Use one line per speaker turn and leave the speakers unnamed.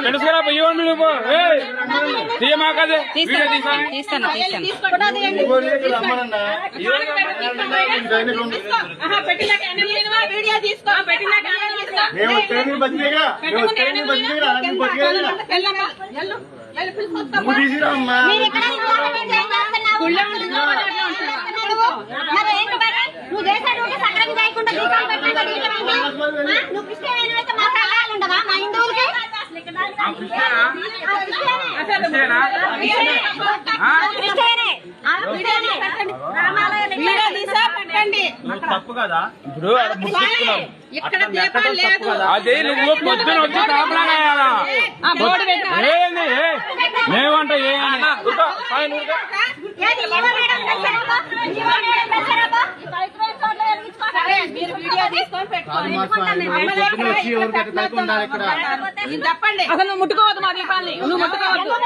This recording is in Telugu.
తెలుసుకురా ఇవ్వండి నువ్వు తీయమా కదా
తీస్తాను
నువ్వు చేశాడు సక్రమం చేయకుండా నువ్వు క్రిస్టియన్ అయితే మాట్లాడాలంటవా మా హిందువులకి
తప్పు కదా అదే నువ్వు పొద్దున వచ్చి కాపలాగా మేమంటే
చెప్పండి అసలు నువ్వు ముట్టుకోవద్దు మా దీపాన్ని నువ్వు ముట్టుకోవద్దు